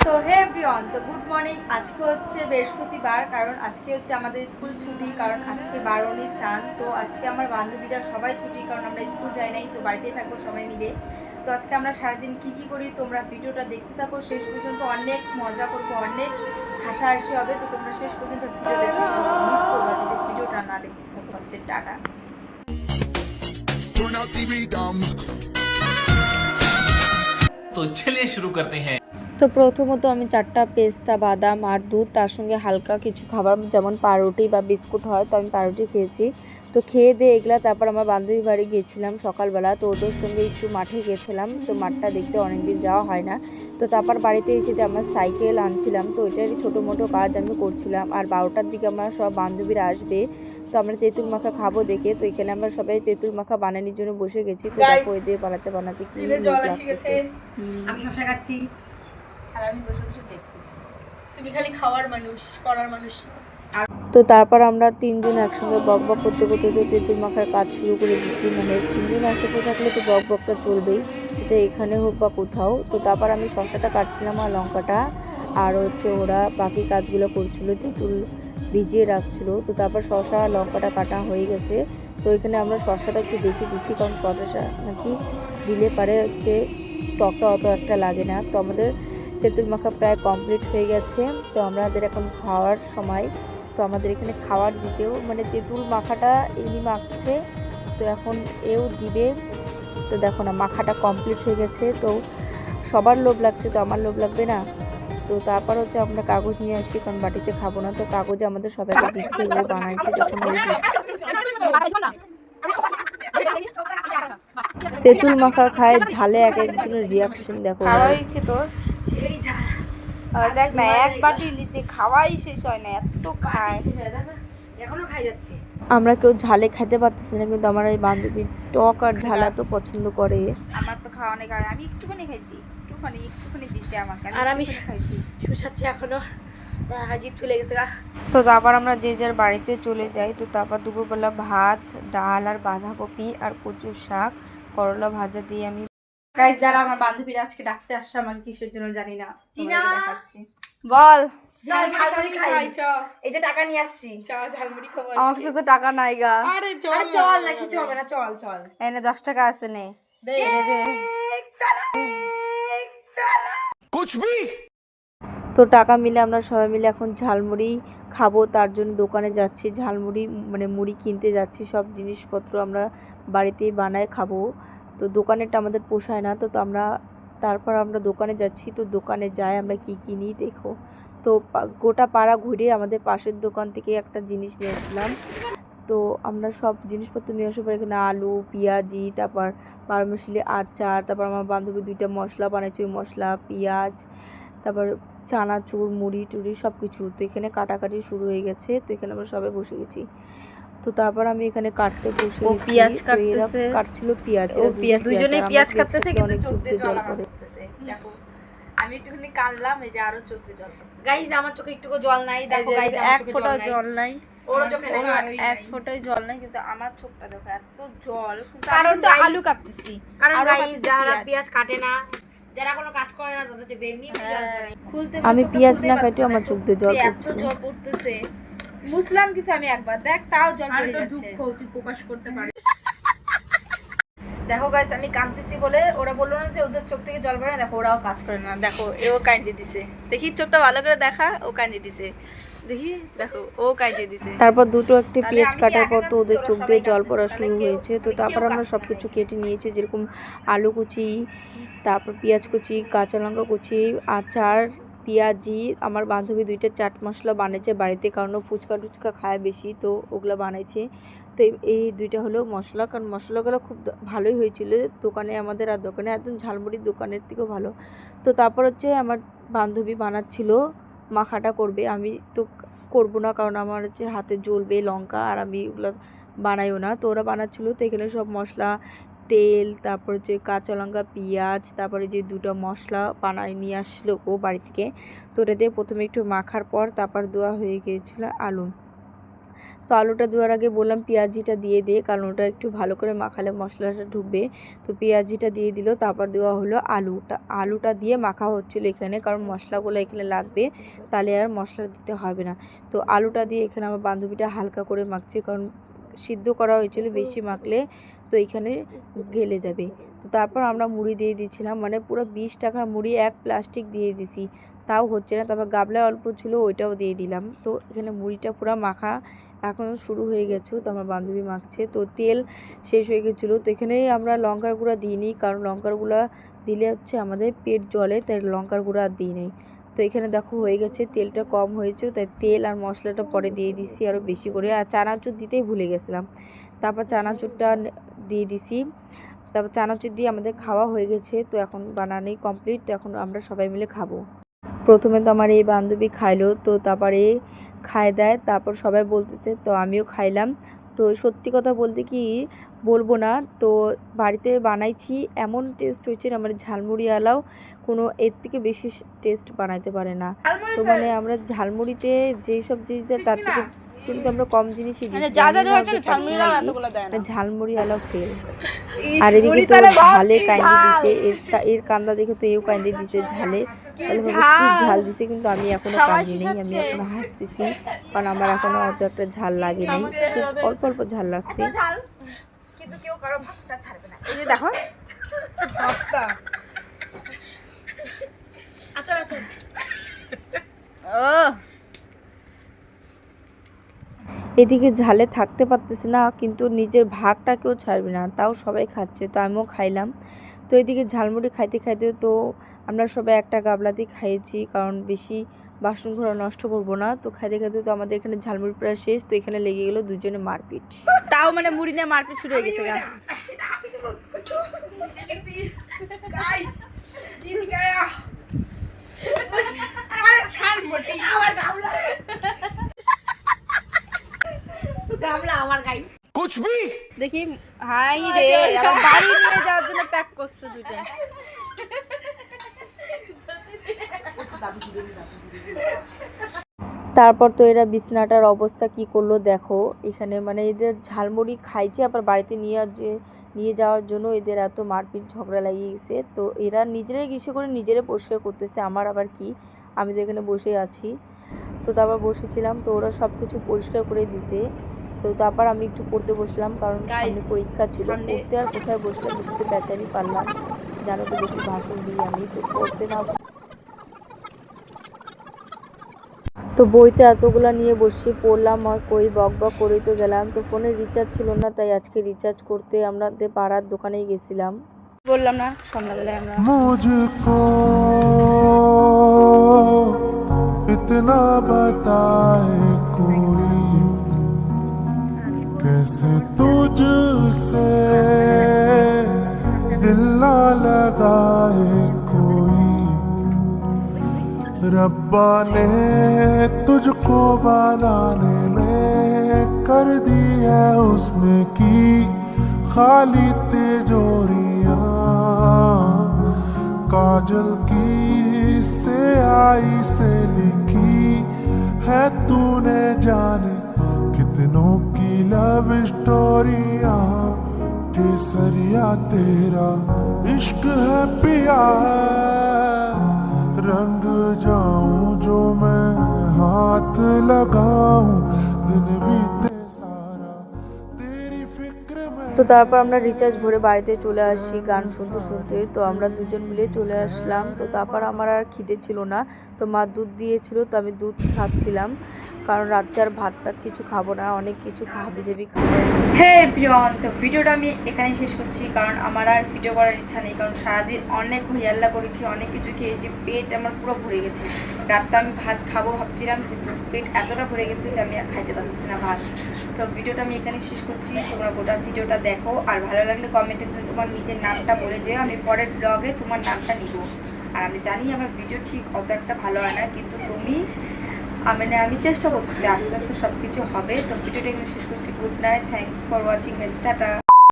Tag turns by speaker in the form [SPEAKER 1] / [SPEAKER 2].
[SPEAKER 1] তো হে এভরিওয়ান, তো good morning. আজকে হচ্ছে বৃহস্পতিবার, কারণ আজকে হচ্ছে আমাদের স্কুল ছুটি, কারণ আজকে 12 সান। তো আজকে আমার বান্ধবীরা সবাই ছুটি, কারণ আমরা স্কুল যাই নাই, তো বাড়িতেই থাকবো সবাই মিলে। তো আজকে আমরা সারাদিন কি করি তোমরা ভিডিওটা দেখতে থাকো শেষ পর্যন্ত। অনেক মজা করবো, অনেক হাসাহাসি হবে। তো তোমরা শেষ পর্যন্ত ভিডিও দেখতে মিস করবো যদি ভিডিওটা না দেখতে থাকো। হচ্ছে টাটা।
[SPEAKER 2] तो चलिए शुरू करते हैं।
[SPEAKER 1] তো প্রথমত আমি 4টা পেস্তা বাদাম আর দুধ, তার সঙ্গে হালকা কিছু খাবার যেমন পাউরুটি বা বিস্কুট হয়, তো আমি পাউরুটি খেয়েছি। তো খেয়ে দিয়ে এগুলা তারপর আমার বান্ধবী বাড়ি গিয়েছিলাম সকালবেলা। তো ওদের সঙ্গে একটু মাঠে গেছিলাম, তো মাঠটা দেখতে অনেকদিন যাওয়া হয় না। তো তারপর বাড়িতে এসে আমার সাইকেল আনছিলাম, তো ওইটারই ছোটো মোটো কাজ আমি করছিলাম। আর 12টার দিকে আমার সব বান্ধবীরা আসবে, তো আমরা তেঁতুল মাখা খাবো দেখে। তো এখানে আমরা সবাই তেঁতুল মাখা বানানোর জন্য বসে গেছি। তো দেখো ওই দিয়ে বানাতে কি লোক লাগতেছে।
[SPEAKER 3] আমি শশা কাটছি
[SPEAKER 1] আর আমি বসে বসে দেখতেছি।
[SPEAKER 3] তুমি খালি খাওয়ার মানুষ, করার মানুষ না।
[SPEAKER 1] তো তারপর আমরা 3জন একসঙ্গে বক করতে করতে তো তেঁতুল মাখার কাজ শুরু করে দিচ্ছি। মানে 3জন একসাথে থাকলে তো বকটা চলবেই, সেটা এখানে হোক বা কোথাও। তো তারপর আমি শসাটা কাটছিলাম আর লঙ্কাটা, আর হচ্ছে ওরা বাকি কাজগুলো করছিল, তেঁতুল ভিজিয়ে রাখছিল। তো তারপর শসা আর লঙ্কাটা কাটা হয়ে গেছে। তো এখানে আমরা শসাটা একটু বেশি দিচ্ছি, কারণ শসা নাকি দিলে পারে হচ্ছে টকটা অত একটা লাগে না। তো আমাদের তেঁতুল মাখা প্রায় কমপ্লিট হয়ে গেছে। তো আমাদের এখন খাওয়ার সময়। তো আমাদের এখানে খাবার দিতেও মানে তেঁতুল মাখাটা ইনি মাখছে, তো এখন এও দিবে। তো দেখো না, মাখাটা কমপ্লিট হয়ে গেছে। তো সবার লোভ লাগছে, তো আমার লোভ লাগবে না? তো তারপর হচ্ছে আমরা কাগজ নিয়ে আসছি, কারণ বাটিতে খাবো না। তো কাগজে আমাদের সবাইকে দিচ্ছে, ও বানাইছে যখন তেঁতুল মাখা খায় ঝালে এক একজনের রিয়াকশন দেখো।
[SPEAKER 3] খাওয়াইছি তোর
[SPEAKER 1] সেই ঝাল দেখ না, এক বাটি নিচে খাওয়াই শেষ হয় না, এত খায়।
[SPEAKER 3] এখনো খাই যাচ্ছে।
[SPEAKER 1] আমরা কেউ ঝালে খেতে পারতেছি না, কিন্তু আমার এই বান্ধবী টক আর ঝাল এত পছন্দ করে। আমার তো খাওয়া অনেক, আমি একটুখানি খাইছি, একটুখানি দিছে আমাকে,
[SPEAKER 3] আর আমি
[SPEAKER 1] খাইছি।
[SPEAKER 3] শুষাচ্ছি এখনো, হাজিব চলে গেছে গা।
[SPEAKER 1] তো তারপর আমরা যে যার বাড়িতে চলে যাই। তো তারপর দুপুরবেলা ভাত, ডাল আর বাঁধাকপি আর কচুর শাক, করলা ভাজা দিয়ে আমি গাইস যারা আমার বান্ধবীরা আজকে ডাকতে আসছে আমাকে কিসের জন্য জানি না, দেখাচ্ছি। বল।
[SPEAKER 3] ঝালমুড়ি খাই চ।
[SPEAKER 1] এই যে টাকা নিয়ে আসছি।
[SPEAKER 3] চ ঝালমুড়ি খাবো।
[SPEAKER 1] আমার কাছে তো টাকা নাই গা।
[SPEAKER 3] আরে চল না, কিছু হবে না, চল চল।
[SPEAKER 1] এনে 10 টাকা আছে, নে
[SPEAKER 3] দে
[SPEAKER 1] এনে দে।
[SPEAKER 2] कुछ भी
[SPEAKER 1] তো টাকা মিলে আমরা সবাই মিলে এখন ঝালমুড়ি খাবো, তার জন্য দোকানে যাচ্ছি। ঝালমুড়ি মানে মুড়ি কিনতে যাচ্ছি, সব জিনিসপত্র আমরা বাড়িতেই বানায় খাবো। তো দোকানেরটা আমাদের পোষায় না, তো তারপর আমরা দোকানে যাচ্ছি। তো দোকানে যাই আমরা কি কিনি দেখো। তো গোটা পাড়া ঘুরে আমাদের পাশের দোকান থেকে একটা জিনিস নিয়েছিলাম। তো আমরা সব জিনিসপত্র নিয়ে আসার পর এখানে আলু, পেঁয়াজি, তারপর বারোমিশালি আচার, তারপর আমার বান্ধবী 2টা মশলা বানিয়েছে, ওই মশলা, পেঁয়াজ, তারপর চানাচুর, মুড়ি টুড়ি সব কিছু। তো এখানে কাটাকাটি শুরু হয়ে গেছে। তো এখানে আমরা সবাই বসে গেছি। তো তারপর আমি এখানে কাটতে বসে গেছি।
[SPEAKER 3] পেঁয়াজ
[SPEAKER 1] তো এরা
[SPEAKER 3] কাটতেছে,
[SPEAKER 1] কাটছিল পেঁয়াজ,
[SPEAKER 3] ও পেঁয়াজ, দুইজনেই পেঁয়াজ কাটতেছে, কিন্তু
[SPEAKER 1] অনেক
[SPEAKER 3] চোখ
[SPEAKER 1] চোখ
[SPEAKER 3] দিয়ে
[SPEAKER 1] দিয়ে
[SPEAKER 3] জল
[SPEAKER 1] জল
[SPEAKER 3] আমার
[SPEAKER 1] পড়ে।
[SPEAKER 3] পড়তেছে। দেখো আমি একটুখানি কানলাম, এই যে আরো চোখ দিয়ে জল পড়তেছে। গাইস আমার চোখে একটুকু জল নাই, দেখো গাইস আমার
[SPEAKER 1] এক
[SPEAKER 3] চোখে
[SPEAKER 1] ফোঁটাও
[SPEAKER 3] জল
[SPEAKER 1] জল নাই।
[SPEAKER 3] ওর চোখে নাই,
[SPEAKER 1] এক ফোঁটাই জল নাই, কিন্তু আমার চোখটা দেখো এত জল।
[SPEAKER 3] কারণ
[SPEAKER 1] তো
[SPEAKER 3] guys,
[SPEAKER 1] আলু কাটতেছি,
[SPEAKER 3] কারণ
[SPEAKER 1] আরো
[SPEAKER 3] গাইস
[SPEAKER 1] কাটতেছি
[SPEAKER 3] যারা
[SPEAKER 1] পেঁয়াজ।
[SPEAKER 3] পেঁয়াজ কাটে না, যারা কোনো কাজ করে না, তাদের চোখে এমনি জল পড়ে।
[SPEAKER 1] খুলতে আমি পেঁয়াজ না কাটি আমার চোখ দিয়ে জল
[SPEAKER 3] এত
[SPEAKER 1] পড়ছিল।
[SPEAKER 3] জল পড়তেছে।
[SPEAKER 1] মুসলাম কিন্তু আমি একবার, দেখ তাও জল পড়ে যাচ্ছে।
[SPEAKER 3] দুঃখ তুই প্রকাশ করতে পারিস।
[SPEAKER 1] দেখো গাইস, আমি কাঁদতেছি বলে ওরা বললো না যে ওদের চোখ থেকে জল পড়ে না, দেখো ওরাও কাজ করে না। দেখো এও কাঁদে দিছে, দেখি চোখটা ভালো করে দেখা, ও কাঁদে দিছে, দেখি দেখো ও কাঁদে দিছে। তারপর দুটো একটি পেঁয়াজ কাটার পর তো ওদের চোখ দিয়ে জল পড়া শুরু হয়েছে। তো তারপর আমরা সব কিছু কেটে নিয়েছি, যেরকম আলু কুচি, তারপর পেঁয়াজ কুচি, কাঁচা লঙ্কা কুচি, আচার, পেঁয়াজি। আমার বান্ধবী 2টা চাট মশলা বানিয়েছে বাড়িতে, কারণ ও ফুচকা টুচকা খায় বেশি, তো ওগুলো বানাইছে। তো এই 2টা হলো মশলা, কারণ মশলাগুলো খুব ভালোই হয়েছিল দোকানে আমাদের, আর দোকানে একদম ঝালমুড়ির দোকানের থেকেও ভালো। তো তারপর হচ্ছে আমার বান্ধবী বানাচ্ছিল মাখাটা করবে, আমি তো করবো না, কারণ আমার হচ্ছে হাতে জ্বলবে লঙ্কা, আর আমি ওগুলো বানাইও না। তো ওরা বানাচ্ছিলো। তো এখানে সব মশলা, তেল, তারপর হচ্ছে কাঁচা লঙ্কা, পেঁয়াজ, তারপরে যে 2টা মশলা বানাই নিয়ে আসলো ও বাড়ি থেকে। তো ওটা দিয়ে প্রথমে একটু মাখার পর তারপর দেওয়া হয়ে গিয়েছিলো আলু। তো আলুটা দেওয়ার আগে বললাম পেঁয়াজিটা দিয়ে দে, কারণ ওটা একটু ভালো করে মাখালে মশলাটা ঢুকবে। তো পেঁয়াজিটা দিয়ে দিল, তারপর দেওয়া হলো আলুটা দিয়ে মাখা হচ্ছিলো এখানে, কারণ মশলাগুলো এখানে লাগবে, তাহলে আর মশলা দিতে হবে না। তো আলুটা দিয়ে এখানে আমার বান্ধবীটা হালকা করে মাখছে, কারণ সিদ্ধ করা হয়েছিল, বেশি মাখলে তো এখানে গেলে যাবে। তো তারপর আমরা মুড়ি দিয়ে দিয়েছিলাম, মানে পুরো 20 টাকার মুড়ি এক প্লাস্টিক দিয়ে দিছি, তাও হচ্ছে না। তারপর গাবলায় অল্প ছিল, ওইটাও দিয়ে দিলাম। তো এখানে মুড়িটা পুরো মাখা এখন শুরু হয়ে গেছে, তো আমার বান্ধবী মাখছে। তো তেল শেষ হয়ে গেছিলো, তো এখানে আমরা লঙ্কার গুঁড়া দিইনি, কারণ লঙ্কার গুঁড়া দিলে হচ্ছে আমাদের পেট জ্বলে, তাই লঙ্কার গুঁড়া আর দিই নেই। তো এখানে দেখো হয়ে গেছে, তেলটা কম হয়েছে, তাই তেল আর মশলাটা পরে দিয়ে দিছি আরও বেশি করে। আর চানাচুর দিতেই ভুলে গেছিলাম, তারপর চানাচুরটা দিয়ে দিছি। তারপর চানাচুর দিয়ে আমাদের খাওয়া হয়ে গেছে। তো এখন বানানোই কমপ্লিট, তো এখন আমরা সবাই মিলে খাবো। প্রথমে তো আমার এই বান্ধবী খাইলো, তো তারপরে খায় দেয়, তারপর সবাই বলতেছে, তো আমিও খাইলাম। তো সত্যি কথা বলতে কি বলবো না, তো বাড়িতে বানাইছি, এমন টেস্ট হয়েছে না, মানে ঝালমুড়িওয়ালাও কোনো এর থেকে বেশি টেস্ট বানাইতে পারে না। তো মানে আমরা ঝালমুড়িতে যেই সব জিনিস দেয় তার থেকে কিন্তু আমরা কম জিনিসই দিচ্ছি, ঝালমুড়িওয়ালাও ফেল। আর এদিকে তো ঝালে কাইন্দি দিছে, এর কান্দা দেখে তো এও কাইন্দি দিছে ঝালে, তাহলে কি ঝাল দিছে, কিন্তু আমি এখনো কাঁদি নেই, আমি এখনো হাসতেছি, কারণ আমার এখনো অত একটা ঝাল লাগে নাই, খুব অল্প অল্প ঝাল লাগছে।
[SPEAKER 3] কিন্তু কেউ কারো ভাতটা ছাড়বে না।
[SPEAKER 1] এই যে দেখো
[SPEAKER 3] আচ্ছা আচ্ছা,
[SPEAKER 1] এদিকে ঝালে থাকতে পারতেছে না, কিন্তু নিজের ভাগটা কেউ ছাড়বে না, তাও সবাই খাচ্ছে, তো আমিও খাইলাম। তো এদিকে ঝালমুড়ি খাইতে খাইতে তো আমরা সবাই একটা গাবলাতেই খাইয়েছি, কারণ বেশি বাসন ঘোরা নষ্ট করবো না। তো খাইতে খাইতে তো আমাদের এখানে ঝালমুড়ি প্রায় শেষ, তো এখানে লেগে গেলো দুজনে মারপিট, তাও মানে মুড়ি নিয়ে মারপিট শুরু হয়ে গেছে।
[SPEAKER 3] গামলা আমার গাই
[SPEAKER 2] कुछ भी
[SPEAKER 1] দেখি হাই রে, আমার বাড়ি নিয়ে যাওয়ার জন্য প্যাক করছে দুটো। তারপর তো এরা বিছনাটার অবস্থা কি করলো দেখো, এখানে মানে এদের ঝালমুড়ি খাইছে, আবার বাড়িতে নিয়ে যাওয়ার জন্য এদের এত মারপিট ঝগড়া লাগিয়ে গেছে। তো এরা নিজেরাই কিছু করে নিজেরাই পরিষ্কার করতেছে, আমার আবার কি, আমি তো এখানে বসে আছি। তো তারপর বসেছিলাম, তো ওরা সব কিছু পরিষ্কার করে দিছে। তো তারপর আমি একটু পড়তে বসলাম, কারণ সামনে পরীক্ষা ছিল, পড়তে আর কোথায় বসলাম, বেশি তো বেচারি পারলাম, জানো তো বেশি ভাষণ দিই আমি, তো পড়তে না। তো বইতে এতগুলা নিয়ে বসে পড়লাম, আর কই বক বক করেই তো গেলাম। তো ফোনে রিচার্জ ছিল না, তাই আজকে রিচার্জ করতে আমাদের পাড়ার দোকানেই গেছিলাম। বললাম না সন্ধ্যাবেলায় আমরা
[SPEAKER 4] मुझको इतना बताए कोई, कैसे तुझसे दिल ना लगाए कोई, रब्बा ने तुझको बनाने में कर दी है उसने की खाली तिजोरियां, काजल की से आई से लिखी है तूने जाने कितनों की लव स्टोरियां, केसरिया तेरा इश्क है पिया है, रंग जाऊं जो मैं हाथ लगाऊं, दिन बीते सारा तेरी फिक्र में।
[SPEAKER 1] তো তারপর আমরা রিচার্জ ভরে বাড়িতে চলে আসি গান শুনতে শুনতে। তো আমরা দুজন মিলে চলে আসলাম। তো তারপর আমার আর খিদে ছিল না, তো মা দুধ দিয়েছিল, তো আমি দুধ খাচ্ছিলাম, কারণ রাত্রে আর ভাত টাত কিছু খাবো না, অনেক কিছু হাবি জাবি খাবো। হ্যাঁ এভরিওয়ান, তো ভিডিওটা আমি এখানেই শেষ করছি, কারণ আমার আর ভিডিও করার ইচ্ছা নেই, কারণ সারাদিন অনেক হইয়াল্লা করেছি, অনেক কিছু খেয়েছি, পেট আমার পুরো ভরে গেছে। রাত্রে আমি ভাত খাবো ভাবছিলাম, কিন্তু পেট এতটা ভরে গেছে যে আমি আর খাইতে পারছি না ভাত। তো ভিডিওটা আমি এখানে শেষ করছি, তোমরা গোটা ভিডিওটা দেখো, আর ভালো লাগলে কমেন্টে তোমার নিজের নামটা বলে যেও, আমি পরের ব্লগে তোমার নামটা নিব। আর আমি জানি আমার ভিডিও ঠিক অত একটা ভালো হয় না, কিন্তু আমি চেষ্টা করতেছি, আস্তে আস্তে সব কিছু হবে। তো ভিডিওটা এখানে শেষ করছি। Good night, thanks for watching, tata.